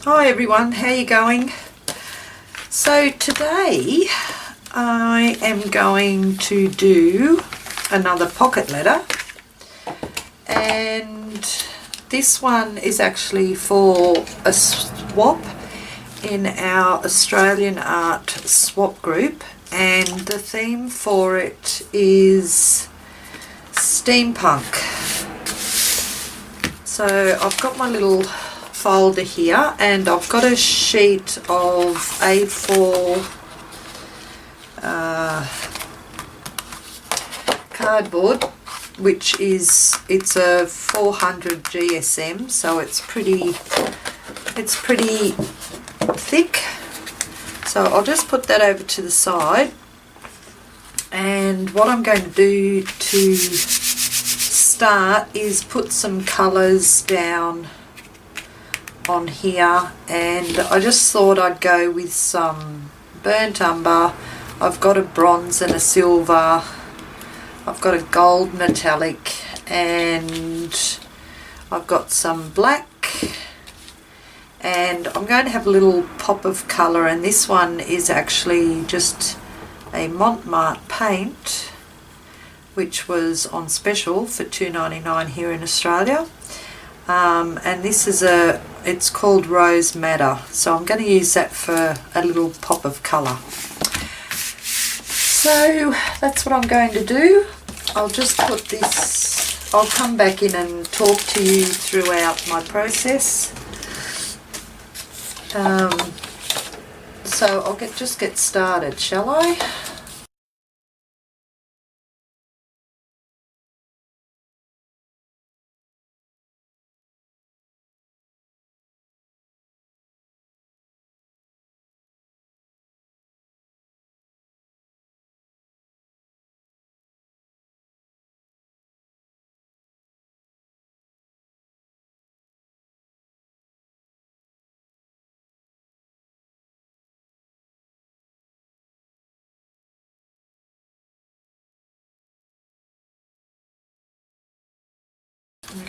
Hi everyone, how you going? So today I am going to do another pocket letter, and this one is actually for a swap in our Australian art swap group, and the theme for it is steampunk. So I've got my little folder here, and I've got a sheet of A4 cardboard, which is, it's a 400 GSM, so it's pretty thick. So I'll just put that over to the side, and what I'm going to do to start is put some colours down on here, and I just thought I'd go with some burnt umber. I've got a bronze and a silver, I've got a gold metallic, and I've got some black, and I'm going to have a little pop of colour, and this one is actually just a Montmartre paint which was on special for $2.99 here in Australia. And this is it's called Rose Madder, so I'm going to use that for a little pop of colour. So that's what I'm going to do. I'll just put this, I'll come back in and talk to you throughout my process. So I'll just get started, shall I?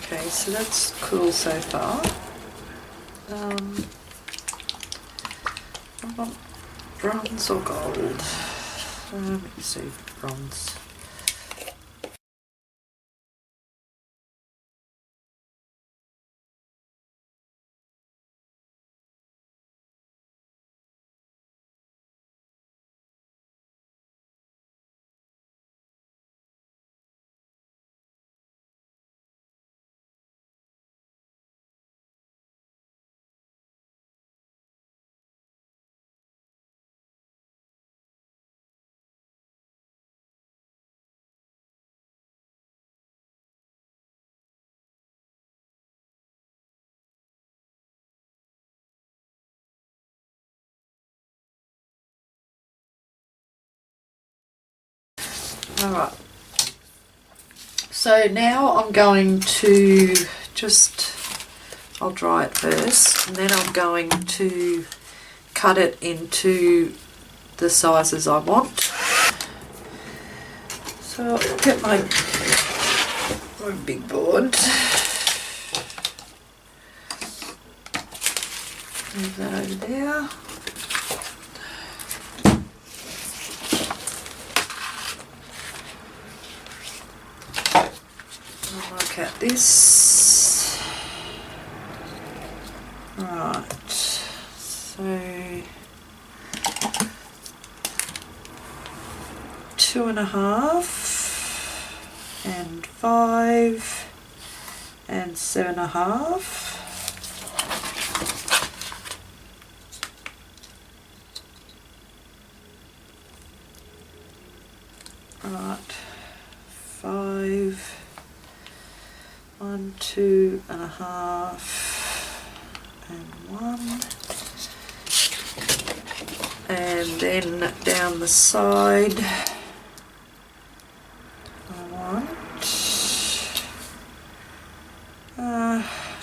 Okay, so that's cool so far. I want bronze or gold. Let me see, bronze. Alright, so now I'm going to I'll dry it first, and then I'm going to cut it into the sizes I want. So I'll get my big board. Move that over there. Work out this. Right, so 2.5 and 5 and 7.5. Right, 5, 1, 2.5, and 1, and then down the side I want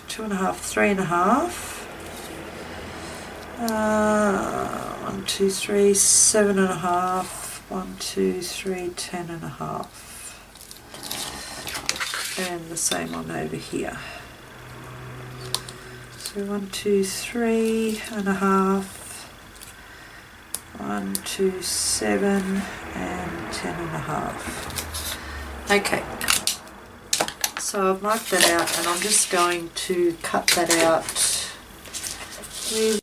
2.5, 3.5, 1, 2, 3, 7.5, 1, 2, 3, 10.5. And the same one over here. So 1, 2, 3.5, 1, 2, 7 and 10.5. Okay, so I've marked that out and I'm just going to cut that out with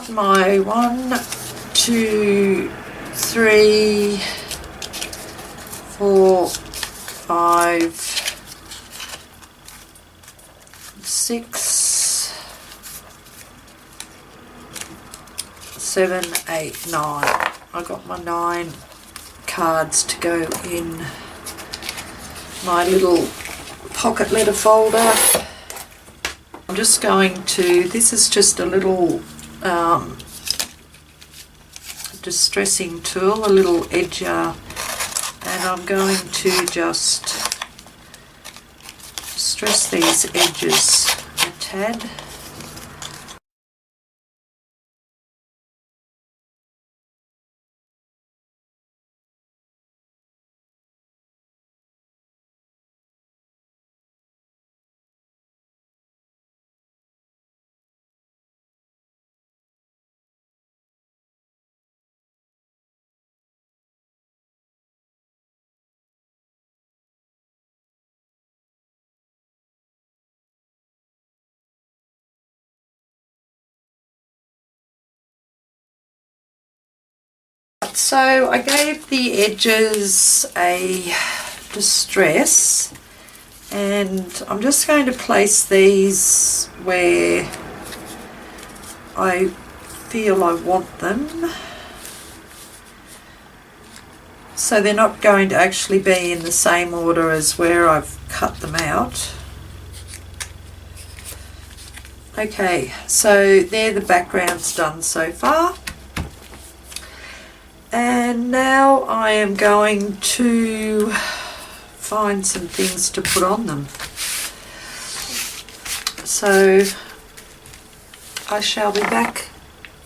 my 1, 2, 3, 4, 5, 6, 7, 8, 9. I got my 9 cards to go in my little pocket letter folder. I'm just going to, this is just a little distressing tool, a little edger, and I'm going to just distress these edges a tad. So I gave the edges a distress and I'm just going to place these where I feel I want them, so they're not going to actually be in the same order as where I've cut them out. Okay, so there, the background's done so far. And now I am going to find some things to put on them. So I shall be back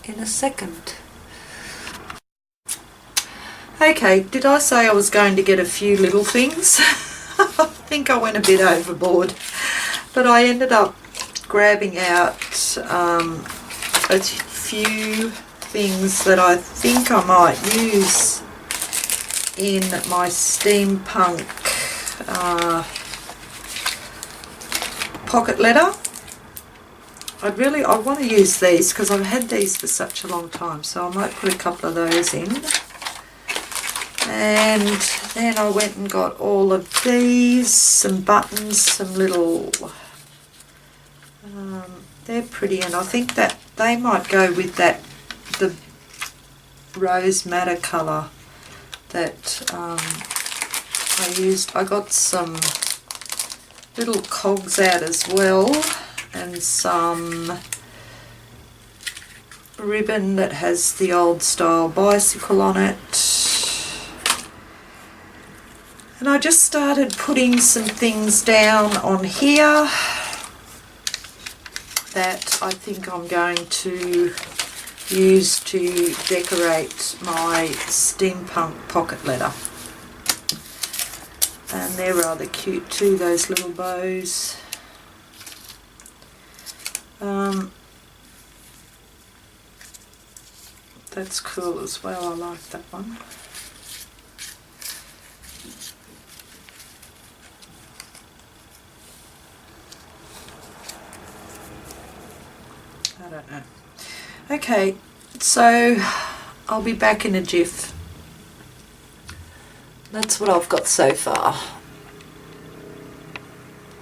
in a second. Okay, did I say I was going to get a few little things? I think I went a bit overboard, but I ended up grabbing out a few things that I think I might use in my steampunk pocket letter. I want to use these because I've had these for such a long time, so I might put a couple of those in. And then I went and got all of these, some buttons, some little, they're pretty, and I think that they might go with that, the rose madder colour that I used. I got some little cogs out as well, and some ribbon that has the old style bicycle on it. And I just started putting some things down on here that I think I'm going to use to decorate my steampunk pocket letter. And they're rather cute too, those little bows. That's cool as well, I like that one. I don't know. Okay, so I'll be back in a jiff. That's what I've got so far.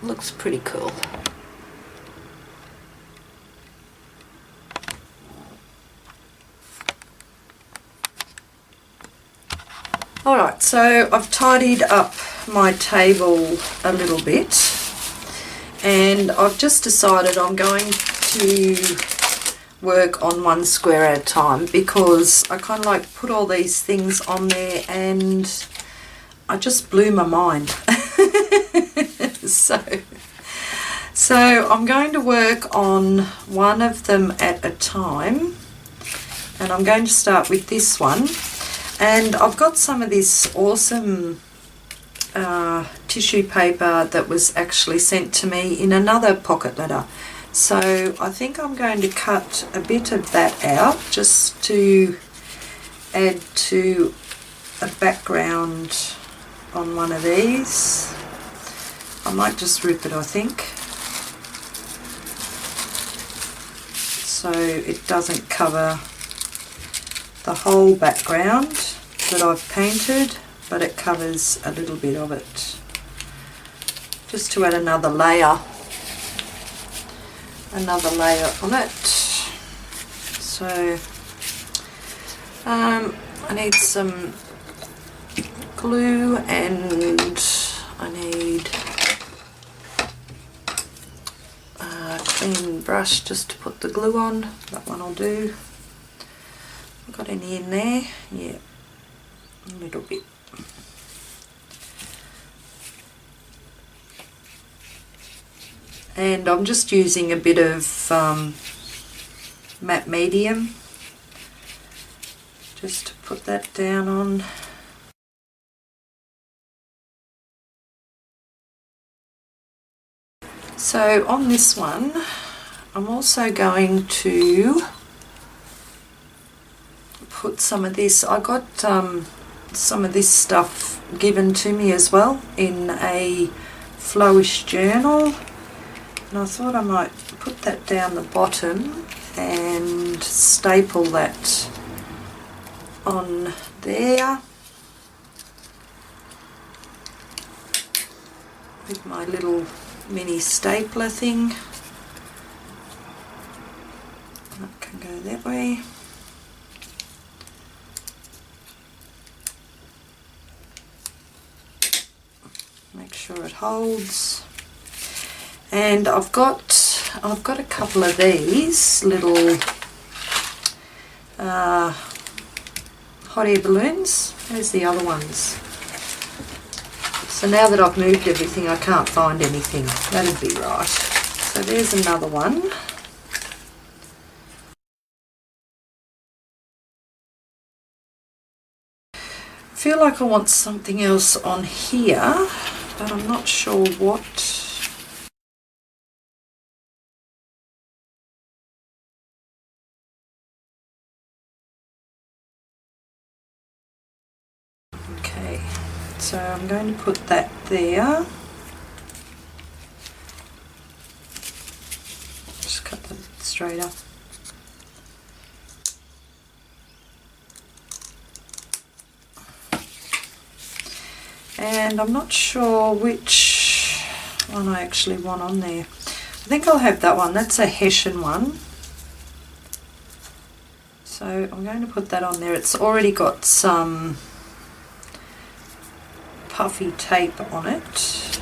Looks pretty cool. Alright, so I've tidied up my table a little bit, and I've just decided I'm going to work on one square at a time, because I kind of like put all these things on there and I just blew my mind. So I'm going to work on one of them at a time, and I'm going to start with this one. And I've got some of this awesome tissue paper that was actually sent to me in another pocket letter. So I think I'm going to cut a bit of that out just to add to a background on one of these. I might just rip it, I think, so it doesn't cover the whole background that I've painted, but it covers a little bit of it, just to add another layer on it. So I need some glue, and I need a clean brush just to put the glue on. That one will do. Got any in there? Yeah, a little bit. And I'm just using a bit of matte medium just to put that down on. So on this one, I'm also going to put some of this. I got some of this stuff given to me as well in a flowish journal, and I thought I might put that down the bottom and staple that on there with my little mini stapler thing. That can go that way. Make sure it holds. And I've got a couple of these little hot air balloons. There's the other ones. So now that I've moved everything, I can't find anything. That'd be right. So there's another one. I feel like I want something else on here, but I'm not sure what. Okay, so I'm going to put that there. Just cut that straight up. And I'm not sure which one I actually want on there. I think I'll have that one. That's a Hessian one. So I'm going to put that on there. It's already got some puffy tape on it.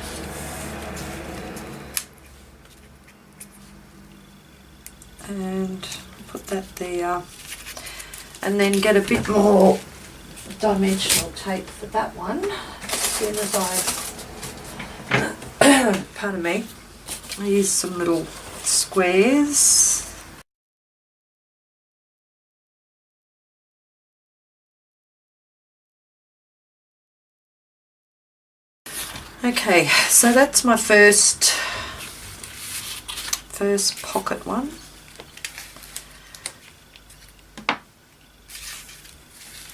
And put that there. And then get a bit more dimensional tape for that one. As soon as I, pardon me, I use some little squares. Okay, so that's my first pocket one.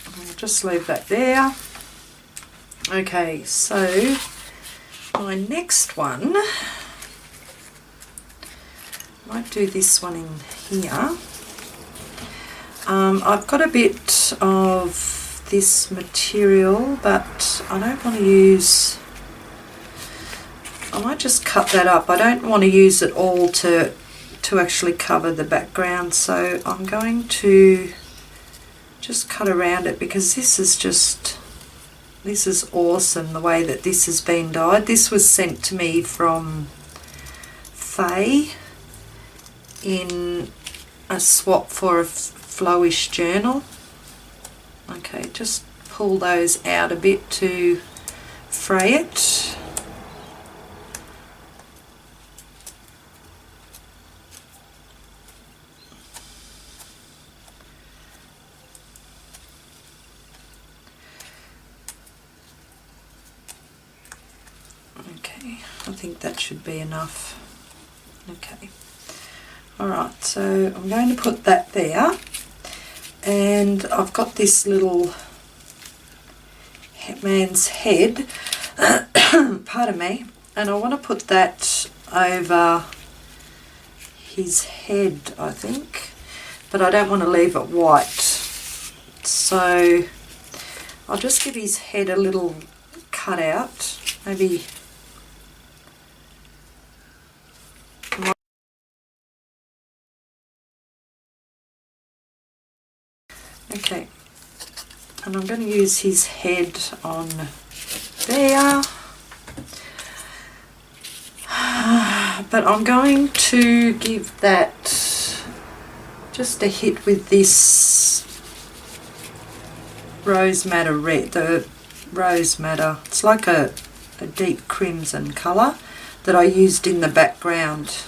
I'll just leave that there. Okay, so my next one, I might do this one in here. I've got a bit of this material, but I don't want to use, I might just cut that up. I don't want to use it all to actually cover the background, so I'm going to just cut around it, because this is awesome the way that this has been dyed. This was sent to me from Faye in a swap for a flowish journal. Okay, just pull those out a bit to fray it. Okay, I think that should be enough. Okay, alright, so I'm going to put that there, and I've got this little man's head, pardon me, and I want to put that over his head, I think, but I don't want to leave it white, so I'll just give his head a little cut out, maybe. Okay, and I'm going to use his head on there, but I'm going to give that just a hit with this rose madder red, the rose madder. It's like a deep crimson colour that I used in the background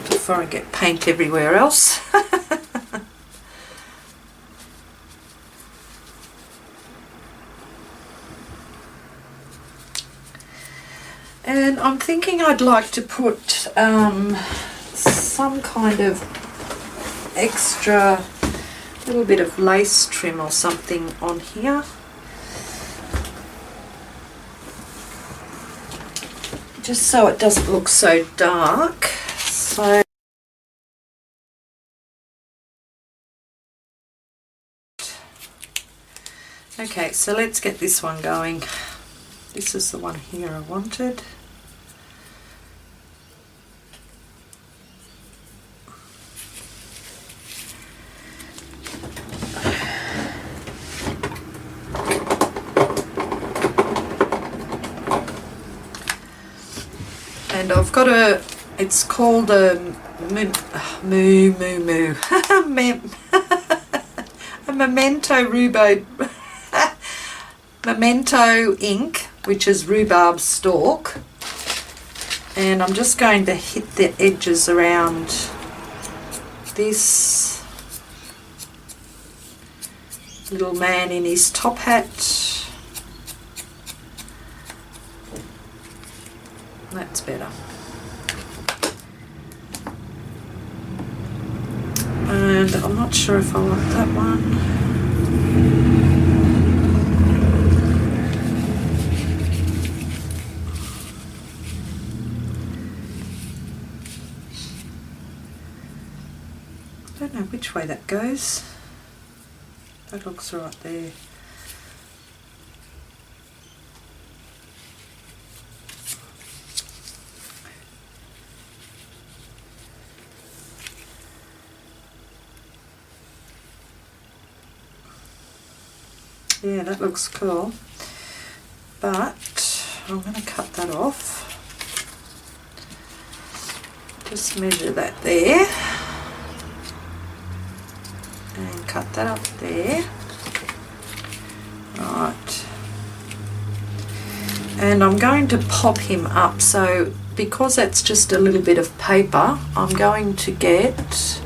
before I get paint everywhere else. And I'm thinking I'd like to put some kind of extra little bit of lace trim or something on here. Just so it doesn't look so dark. So okay, so let's get this one going. This is the one here I wanted. And I've got a, it's called a a Memento Rhubarb Memento ink, which is rhubarb stalk, and I'm just going to hit the edges around this little man in his top hat. That's better. And I'm not sure if I want that one. I don't know which way that goes. That looks right there. Yeah, that looks cool, but I'm going to cut that off. Just measure that there and cut that up there. Right, and I'm going to pop him up, so because that's just a little bit of paper, I'm going to get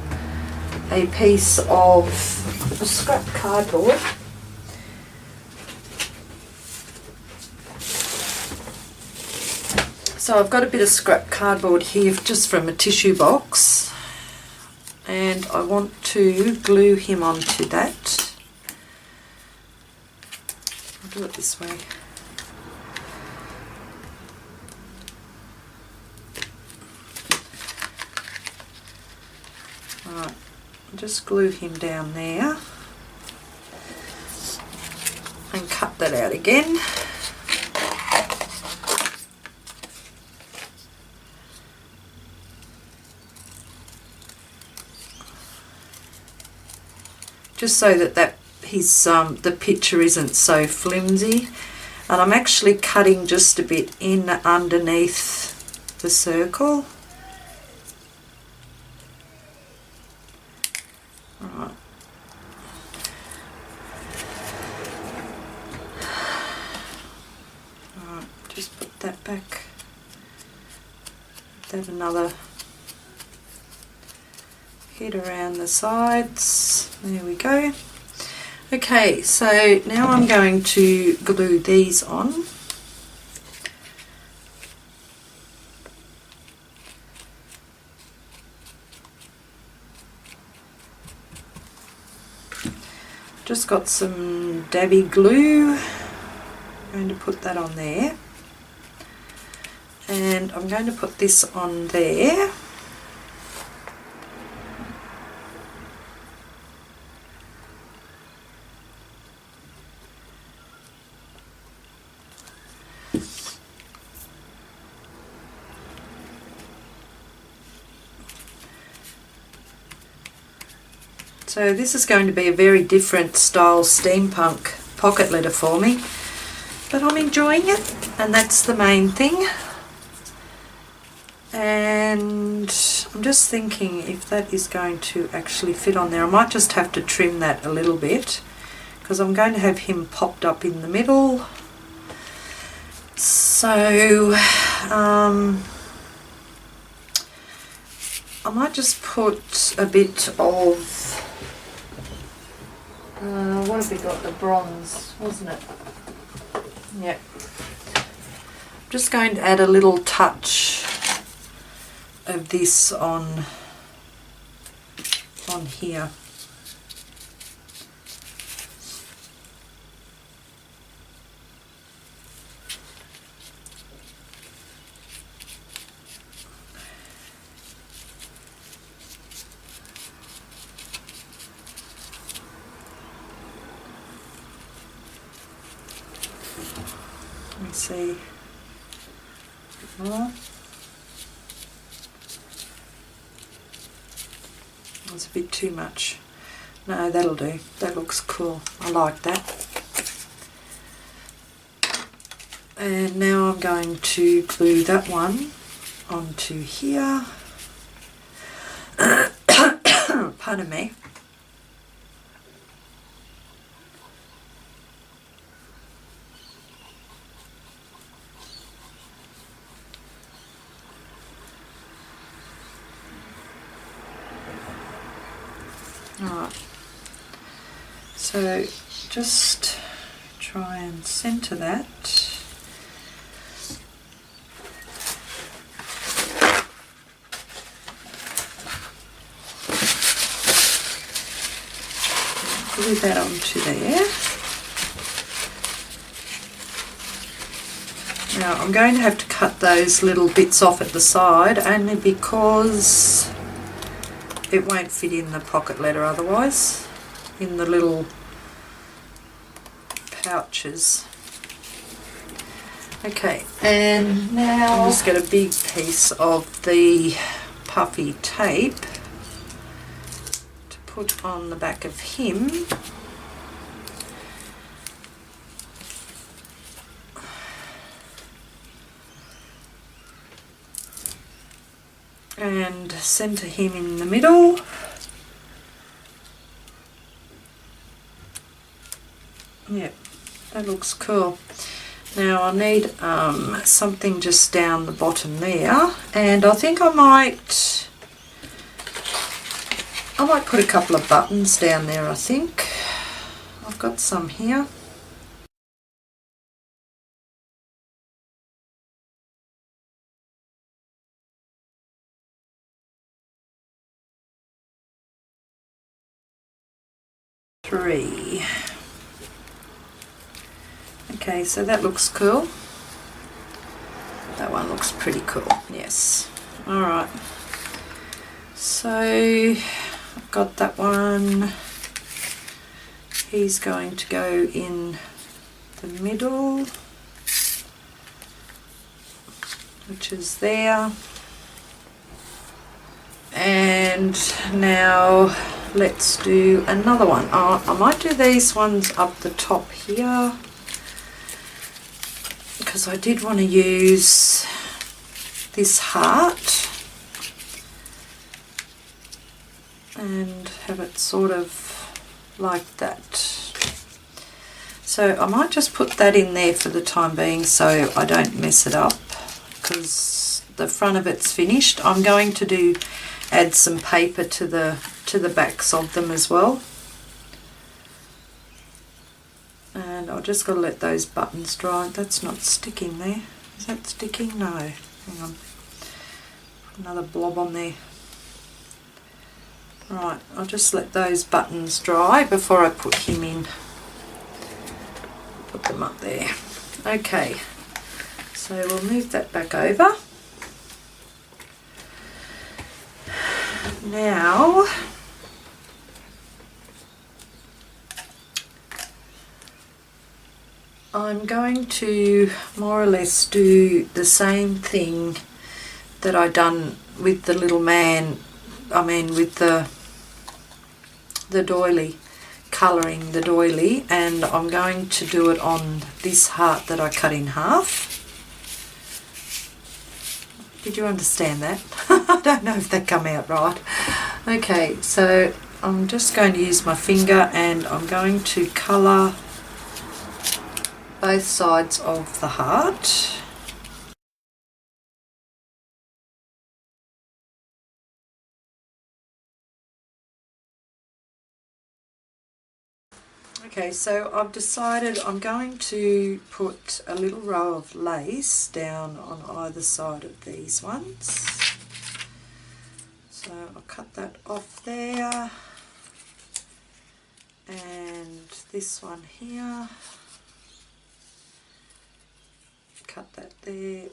a piece of scrap cardboard. So I've got a bit of scrap cardboard here just from a tissue box, and I want to glue him onto that. I'll do it this way. Alright, just glue him down there and cut that out again. Just so that his the picture isn't so flimsy, and I'm actually cutting just a bit in underneath the circle. Right. that back. Have another hit around the sides. There we go. Okay, so now I'm going to glue these on. Just got some dabby glue. I'm going to put that on there. And I'm going to put this on there. So this is going to be a very different style steampunk pocket letter for me, but I'm enjoying it, and that's the main thing. And I'm just thinking if that is going to actually fit on there. I might just have to trim that a little bit because I'm going to have him popped up in the middle. So I might just put a bit of what have we got? The bronze, wasn't it? Yep. I'm just going to add a little touch of this on here. Let me see. More. That's a bit too much. No, that'll do. That looks cool. I like that. And now I'm going to glue that one onto here. Pardon me. Alright, so just try and centre that. Glue that onto there. Now I'm going to have to cut those little bits off at the side only because it won't fit in the pocket letter otherwise, in the little pouches. Okay, and now I'll just get a big piece of the puffy tape to put on the back of him. And centre him in the middle. Yep, that looks cool. Now I need something just down the bottom there, and I think I might put a couple of buttons down there. I think I've got some here. Three. Okay, so that looks cool. That one looks pretty cool, yes. Alright, so I've got that one. He's going to go in the middle, which is there. And now let's do another one. I might do these ones up the top here because I did want to use this heart and have it sort of like that. So I might just put that in there for the time being so I don't mess it up, because the front of it's finished. I'm going to add some paper to the backs of them as well. And I've just got to let those buttons dry. That's not sticking there. Is that sticking? No. Hang on. Another blob on there. Right, I'll just let those buttons dry before I put him in. Put them up there. Okay, so we'll move that back over. Now, I'm going to more or less do the same thing that I done with the little man, with the doily, colouring the doily, and I'm going to do it on this heart that I cut in half. Did you understand that? I don't know if that come out right. Okay, so I'm just going to use my finger and I'm going to colour both sides of the heart. Okay, so I've decided I'm going to put a little row of lace down on either side of these ones. So I'll cut that off there, and this one here, cut that there.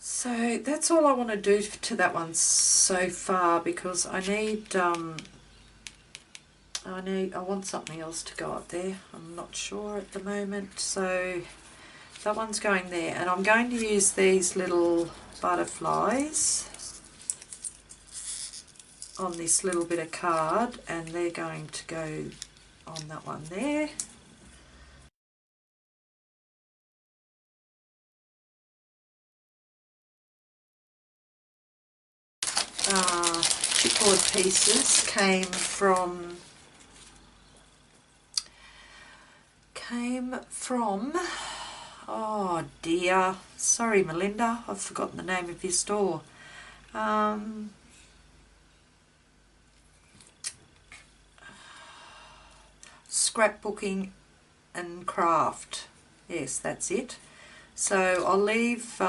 So that's all I want to do to that one so far, because I want something else to go up there. I'm not sure at the moment. So that one's going there, and I'm going to use these little butterflies on this little bit of card, and they're going to go on that one there. Chipboard pieces came from oh dear, sorry Melinda, I've forgotten the name of your store. Scrapbooking and Craft, yes, that's it. So I'll leave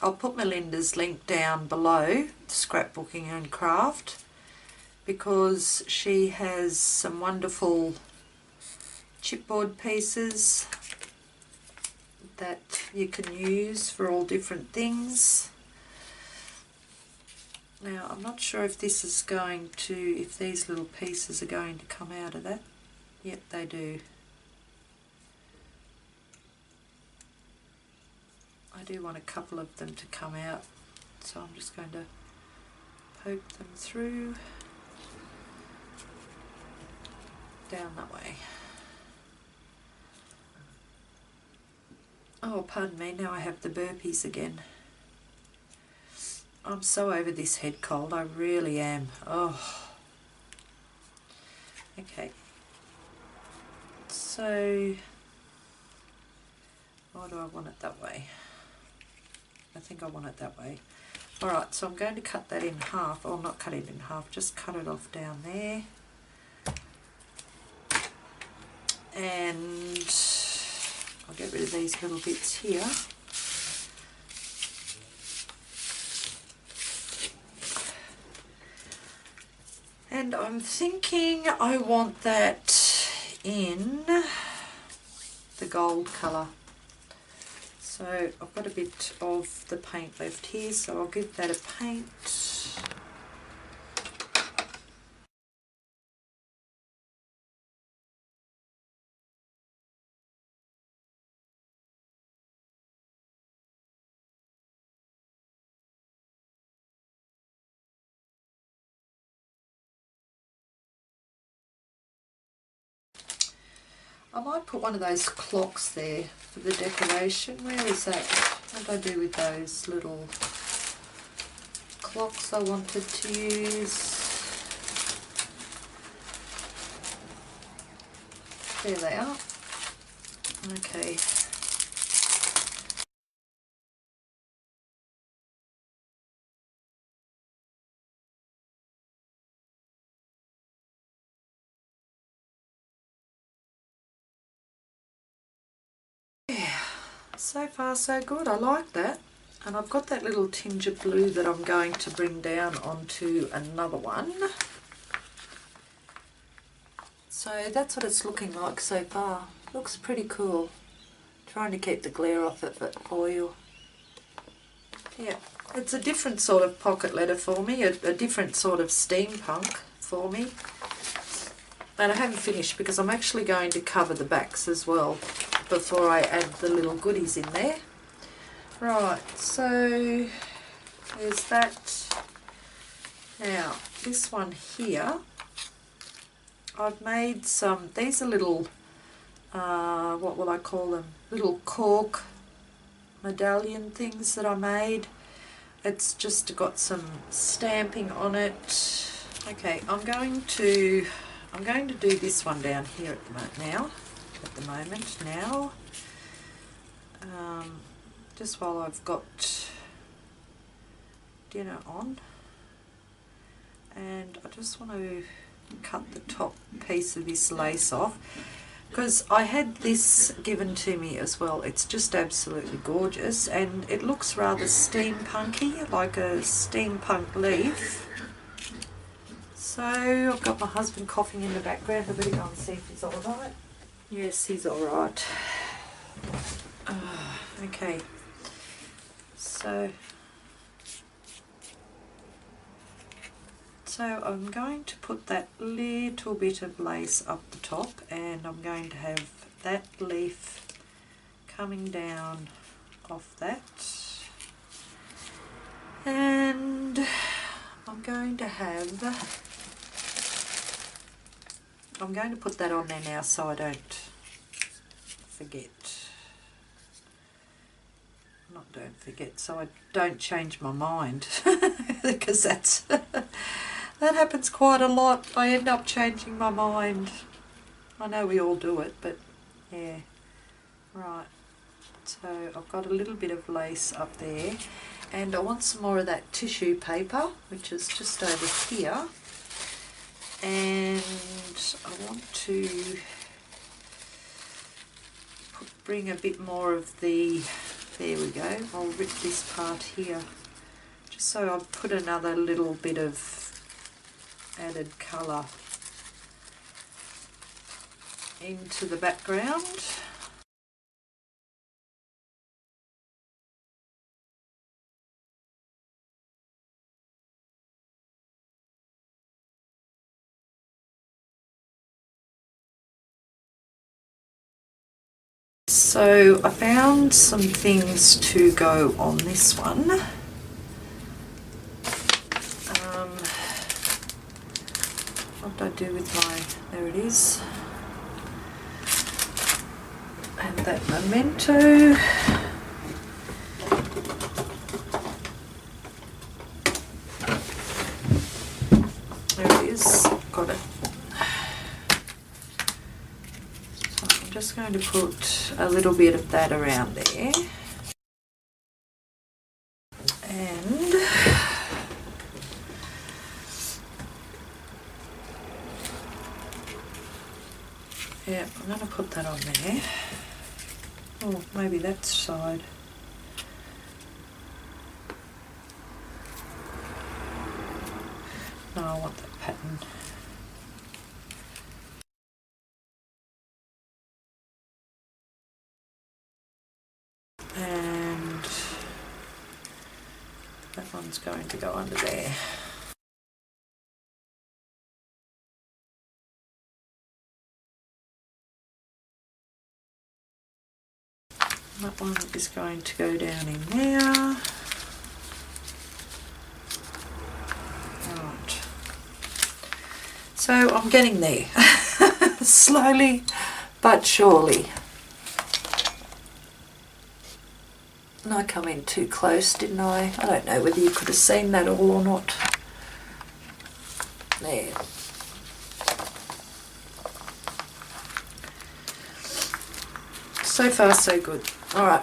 I'll put Melinda's link down below, Scrapbooking and Craft, because she has some wonderful chipboard pieces that you can use for all different things. Now I'm not sure if this is going to, if these little pieces are going to come out of that. Yep, they do. I do want a couple of them to come out, so I'm just going to poke them through down that way. Oh, pardon me, now I have the burpees again. I'm so over this head cold, I really am. Oh. Okay. So, why do I want it that way? I think I want it that way. Alright, so I'm going to cut that in half, or not cut it in half, just cut it off down there. And I'll get rid of these little bits here. And I'm thinking I want that in the gold colour. So I've got a bit of the paint left here, so I'll give that a paint. I might put one of those clocks there for the decoration. Where is that? What did I do with those little clocks I wanted to use? There they are. Okay. Yeah, so far so good. I like that. And I've got that little tinge of blue that I'm going to bring down onto another one. So that's what it's looking like so far. Looks pretty cool. Trying to keep the glare off it for you. Yeah, it's a different sort of pocket letter for me, a different sort of steampunk for me. And I haven't finished because I'm actually going to cover the backs as well before I add the little goodies in there. Right, so there's that. Now, this one here, I've made some, these are little, what will I call them? Little cork medallion things that I made. It's just got some stamping on it. Okay, I'm going to do this one down here at the moment now. Just while I've got dinner on, and I just want to cut the top piece of this lace off because I had this given to me as well. It's just absolutely gorgeous and it looks rather steampunky, like a steampunk leaf. So I've got my husband coughing in the background. I better go and see if he's alright. Yes, he's alright. Okay, so I'm going to put that little bit of lace up the top, and I'm going to have that leaf coming down off that, and I'm going to put that on there now so I don't forget. So I don't change my mind because that happens quite a lot. I end up changing my mind. I know we all do it, but yeah. Right, so I've got a little bit of lace up there, and I want some more of that tissue paper, which is just over here, and I want to bring a bit more of the, there we go, I'll rip this part here, just so I'll put another little bit of added colour into the background. So I found some things to go on this one. What did I do with my, there it is. And that memento. There it is, got it. I'm just going to put a little bit of that around there, and yeah, I'm going to put that on there. Oh, maybe that side. No, I want that pattern. And that one's going to go under there. That one is going to go down in there. Right. So I'm getting there. Slowly but surely. And I come in too close, didn't I? I don't know whether you could have seen that all or not. There. So far so good. Alright,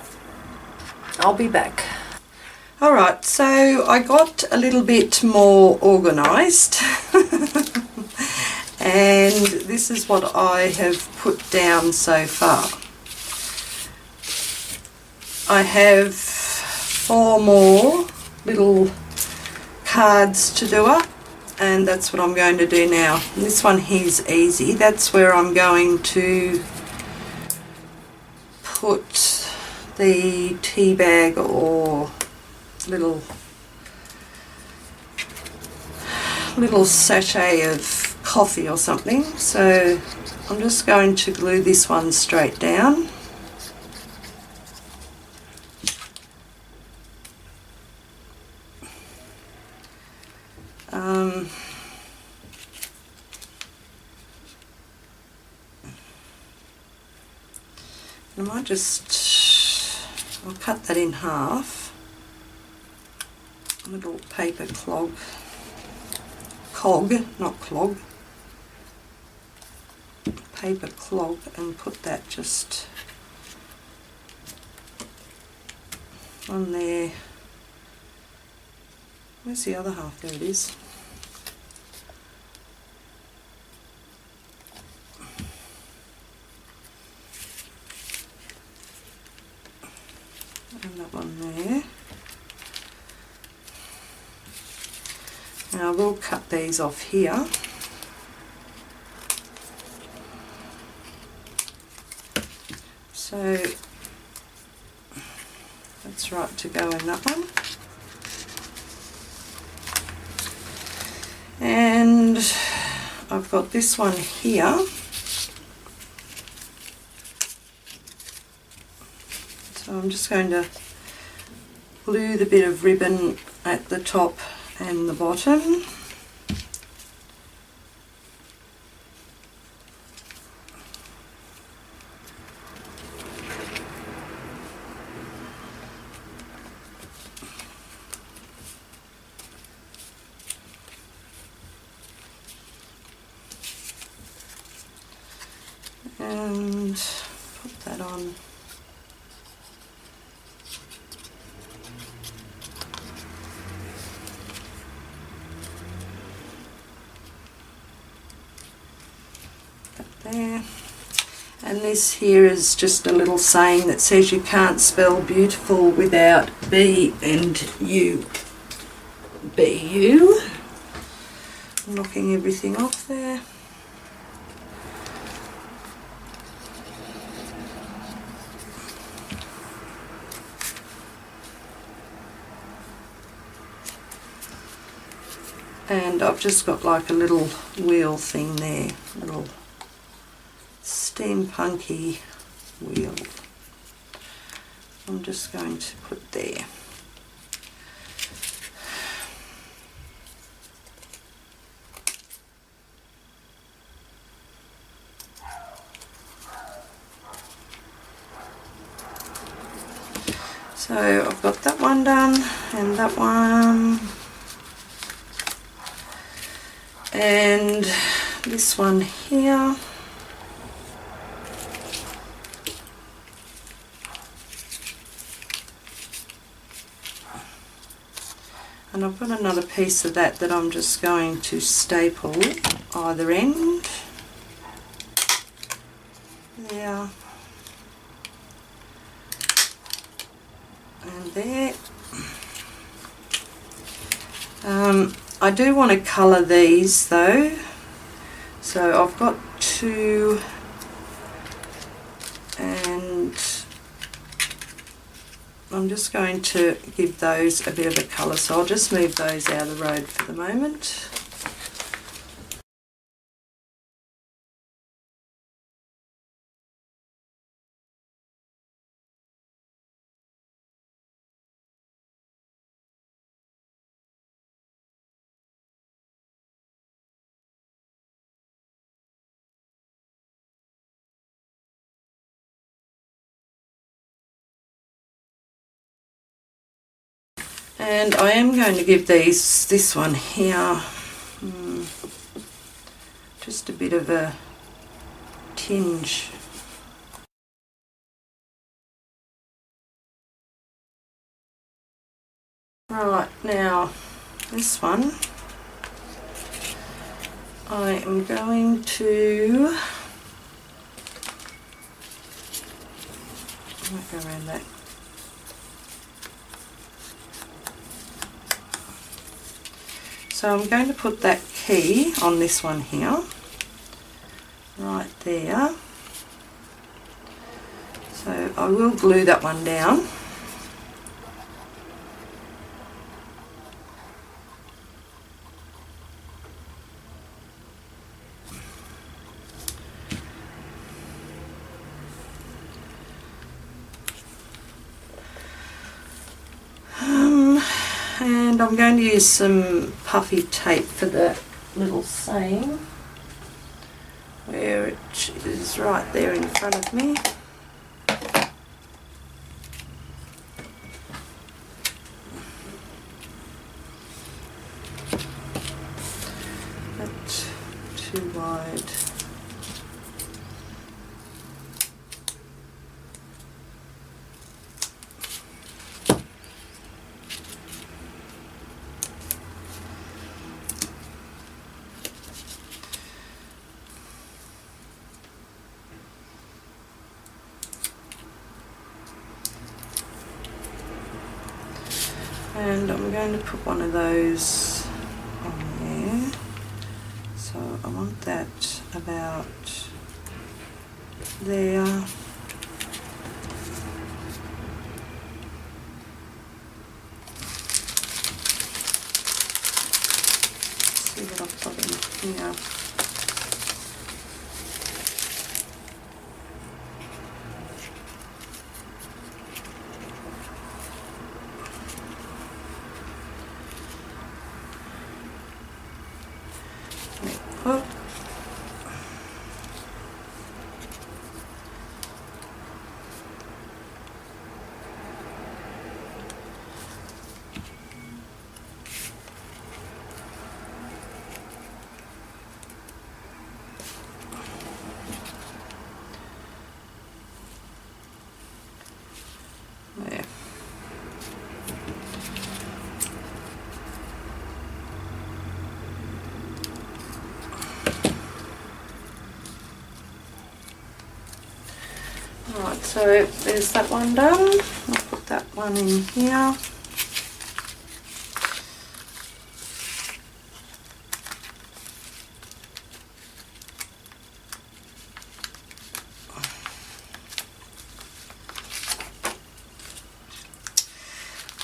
I'll be back. Alright, so I got a little bit more organised and this is what I have put down so far. I have 4 more little cards to do up, and that's what I'm going to do now. And this one here's easy. That's where I'm going to put the tea bag or little sachet of coffee or something. So I'm just going to glue this one straight down. I might I'll cut that in half. A little paper cog, not clog, paper clog, and put that just on there. Where's the other half? There it is. And that one there. Now we'll cut these off here. So that's right to go in that one. And I've got this one here. So I'm just going to glue the bit of ribbon at the top and the bottom. And put that on. There. And this here is just a little saying that says you can't spell beautiful without B and U. B-U. Knocking everything off there. And I've just got like a little wheel thing there, little steampunky wheel. I'm just going to put there. So I've got that one done and that one. And this one here. And I've got another piece of that I'm just going to staple either end. There. And there. I do want to colour these though, so I've got 2, and I'm just going to give those a bit of a colour, so I'll just move those out of the road for the moment. And I am going to give this one here just a bit of a tinge. Right, now this one I am going to, I might go around that. So I'm going to put that key on this one here, right there. So I will glue that one down. And I'm going to use some puffy tape for the little seam, where it is right there in front of me. That's too wide. And I'm going to put one of those on there. So I want that about there. See what I've got in here. Oh. There. Right, so there's that one done. I'll put that one in here.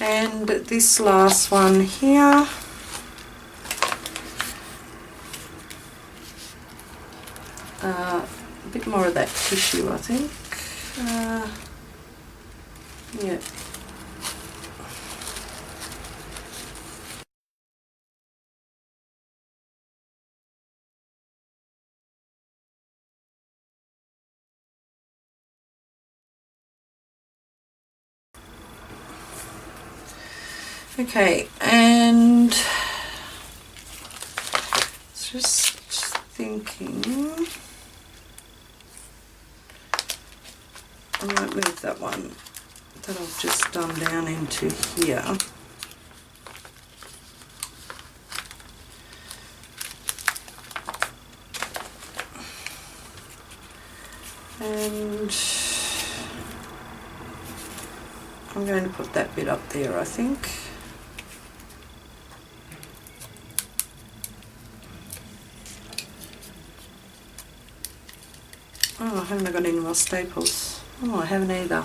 And this last one here, a bit more of that tissue, I think. Yeah. Okay, and just thinking, I might move that one that I've just done down into here. And I'm going to put that bit up there, I think. Oh, I haven't got any more staples. Oh, I haven't either.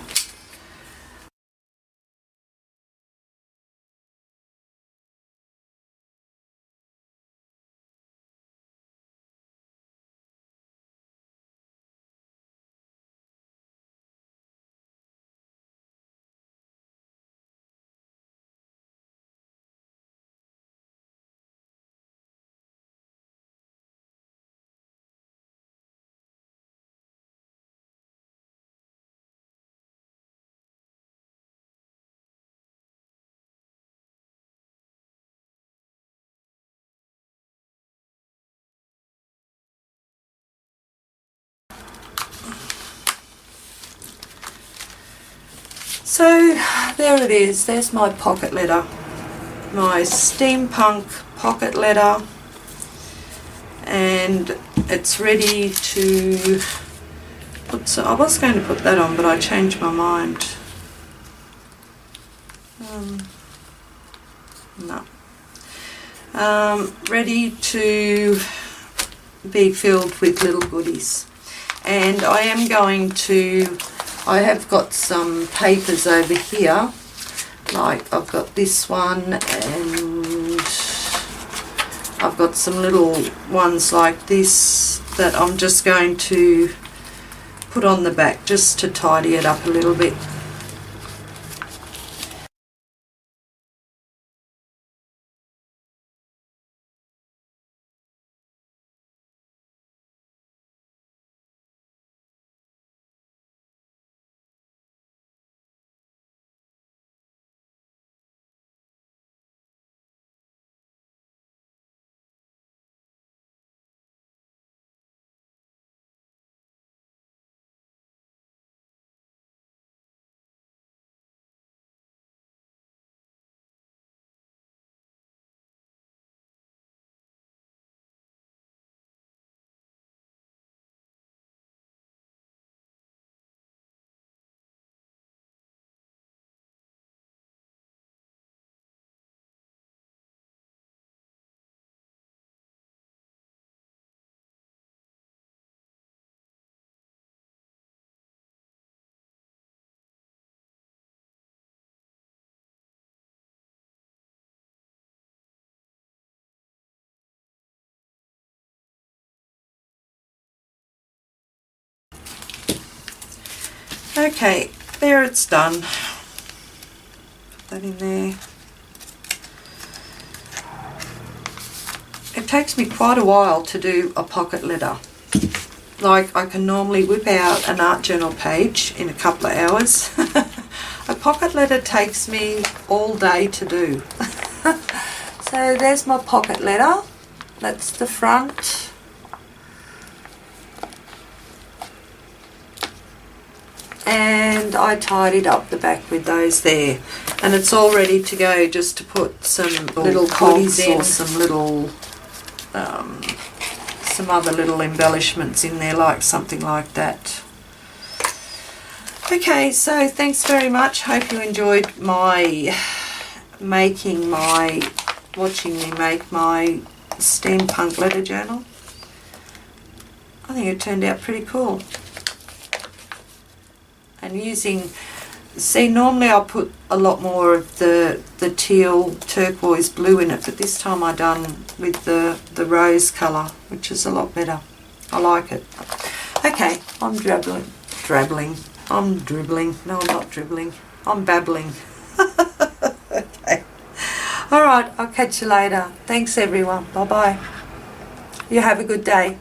So there it is, there's my pocket letter, my steampunk pocket letter, and it's ready to put I was going to put that on, but I changed my mind. No. Ready to be filled with little goodies. And I am going to, I have got some papers over here, like I've got this one, and I've got some little ones like this that I'm just going to put on the back just to tidy it up a little bit. Okay, there it's done. Put that in there. It takes me quite a while to do a pocket letter. Like, I can normally whip out an art journal page in a couple of hours. A pocket letter takes me all day to do. So there's my pocket letter. That's the front. And I tidied up the back with those there, and it's all ready to go, just to put some little goodies in, or some little some other little embellishments in there, like something like that. Okay, so thanks very much. Hope you enjoyed my watching me make my steampunk letter journal. I think it turned out pretty cool. And using, see, normally I'll put a lot more of the teal turquoise blue in it, but this time I done with the rose colour, which is a lot better. I like it. Okay, I'm dribbling. No, I'm not dribbling. I'm babbling. Okay. Alright, I'll catch you later. Thanks everyone. Bye bye. You have a good day.